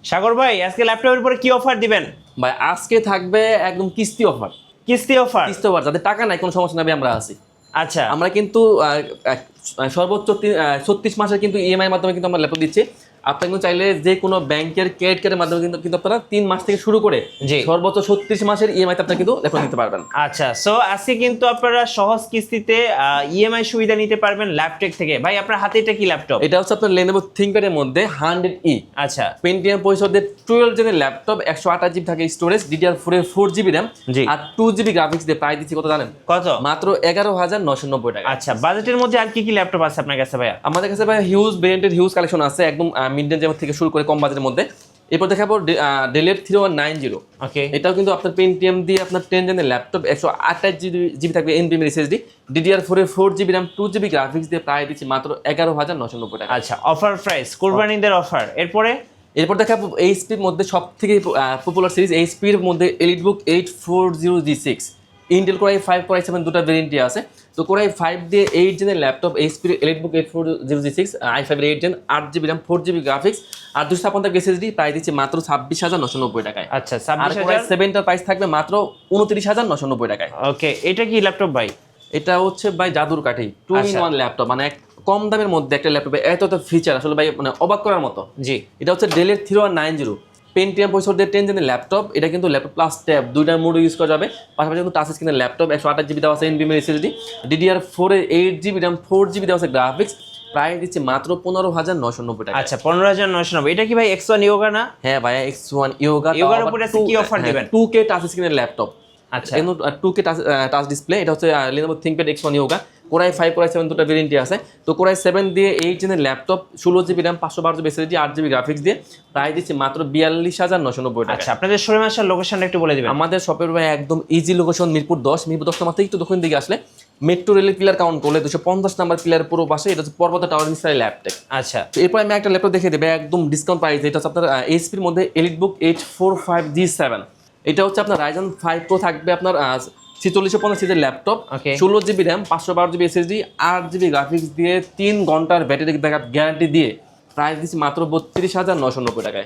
সাগর ভাই আজকে ল্যাপটপের উপরে কি অফার দিবেন? ভাই আজকে থাকবে একদম কিস্তি অফার। কিস্তি অফার? কিস্তি অফার, যাদের টাকা নাই কোনো সমস্যা নেই, আমরা আছি। আচ্ছা, আমরা কিন্তু সর্বোচ্চ 36 মাসের কিন্তু ইএমআই মাধ্যমে কিন্তু আমরা ল্যাপটপ দিচ্ছি। আপনি কিন্তু চাইলে যে কোনো ব্যাংকের ক্রেডিট কার্ডের মাধ্যমে কিন্তু আপনারা 3 মাস থেকে শুরু করে জি। সর্বোচ্চ 36 মাসের ইএমআইতে আপনারা কিন্তু ল্যাপটপ নিতে পারবেন। আচ্ছা, সো আজকে কিন্তু আপনারা সহজ কিস্তিতে ইএমআই সুবিধা নিতে পারবেন ল্যাপটেক থেকে। ভাই আপনার হাতে এটা কি ল্যাপটপ? এটা হচ্ছে আপনার Lenovo ThinkPad-এর মধ্যে 100E। আচ্ছা, পেন্টিয়াম প্রসেসরের 12 জেনের ল্যাপটপ, 128 জিবি থাকে স্টোরেজ, DDR4 এর 4 জিবি র্যাম জি। আর 2 জিবি গ্রাফিক্স দিয়ে প্রাইস দিচ্ছি কত জানেন? কত? মাত্র 11,990 টাকা। আচ্ছা, বাজেটের মধ্যে আর কি কি ল্যাপটপ আছে আপনার কাছে ভাইয়া? আমাদের কাছে ভাই হিউজ ভেরিয়েন্টের হিউজ কালেকশন আছে, একদম মিড রেঞ্জ থেকে শুরু করে কম বাজেটের মধ্যে। এরপর দেখাবো ডেলের 3190। ওকে, এটাও কিন্তু আপনার পেন্টিয়াম দিয়ে আপনার 10 জেনের ল্যাপটপ, 128 জিবি থাকবে NVMe SSD, DDR4 এর 4 জিবি র্যাম, 2 জিবি গ্রাফিক্স দিয়ে প্রায় দিচ্ছি মাত্র 11,990 টাকা। আচ্ছা, অফার প্রাইস, কোরবানিদের অফার। এরপর দেখাবো এইচপির মধ্যে সব থেকে পপুলার সিরিজ, এইচপির মধ্যে EliteBook 840G6, Intel core i5 core i7 দুটো ভেরিয়েন্টই আছে। তো কোর i5 দিয়ে 8 জেনের ল্যাপটপ, এইচপির এলিটবুক 840G6, i5 এর 8 gen, 8 GB RAM, 4 GB graphics আর 256 SSD, প্রাইস দিচ্ছে মাত্র 26,990 টাকায়। আচ্ছা, আর কোর 26,000। i7টার প্রাইস থাকবে মাত্র 29,990 টাকায়। ওকে, এটা কি ল্যাপটপ ভাই? এটা হচ্ছে ভাই জাদুর কাঠি 2-in-1 ল্যাপটপ, মানে কম দামের মধ্যে একটা ল্যাপটপে এত ফিচার আসলে ভাই মানে অবাক করার মতো। জি। এটা হচ্ছে ডেলের 3190 পেন্টিয়াম প্রসেসর 10 জেনের ল্যাপটপ। এটা কিন্তু ল্যাপটপ প্লাস ট্যাব দুইটার মোড ইউজ করা যাবে। পাশাপাশি কিন্তু টাচ স্ক্রিনের ল্যাপটপ, 128 জিবি দেওয়া আছে NVMe SSD, DDR4 এর 8 জিবি র্যাম, 4 জিবি দেওয়া আছে গ্রাফিক্স, প্রাইস দিচ্ছে মাত্র 15,990 টাকা। আচ্ছা, 15,990। এটা কি ভাই X1 ইয়োগা না? হ্যাঁ ভাই, X1 ইয়োগা। ইয়োগার উপরে আছে কি অফার দিবেন? 2K টাচ স্ক্রিনের ল্যাপটপ। আচ্ছা, 2K টাচ ডিসপ্লে। এটা হচ্ছে Lenovo ThinkPad X1 Yoga. Core i5 core i7 দুটো ভেরিয়েন্টই আছে। তো কোর i7 দিয়ে 8 জেনের laptop, 16 GB RAM, 512 GB SSD, 8 GB graphics দিয়ে প্রাইস দিচ্ছে মাত্র 42,990 টাকা। আচ্ছা, আপনাদের শোরুম আসার লোকেশনটা একটু বলে দিবেন। আমাদের শপের ভাই একদম ইজি লোকেশন মিরপুর 10 নম্বর থেকে একটু দক্ষিণ দিকে আসলে মেট্রো রেলের পিলার কাউন্ট করলে 250 নাম্বার পিলারের পুরো পাশে এটা হচ্ছে পর্বত টাওয়ার নিচে ল্যাপটপ। আচ্ছা, তো এরপর আমি একটা ল্যাপটপ দেখিয়ে দেবো একদম ডিসকাউন্ট প্রাইস। এটা হচ্ছে আপনার এইচপির মধ্যে এলিটবুক 845G7। এটা হচ্ছে আপনার Ryzen 5 Pro থাকবে আপনার 4650 সিরিজের ল্যাপটপ, ওকে। 16 GB RAM, 512 GB SSD, 8 GB graphics দিয়ে 3 ঘন্টার ব্যাটারি ব্যাকআপ গ্যারান্টি দিয়ে প্রাইস দিচ্ছি মাত্র 32,990 টাকায়।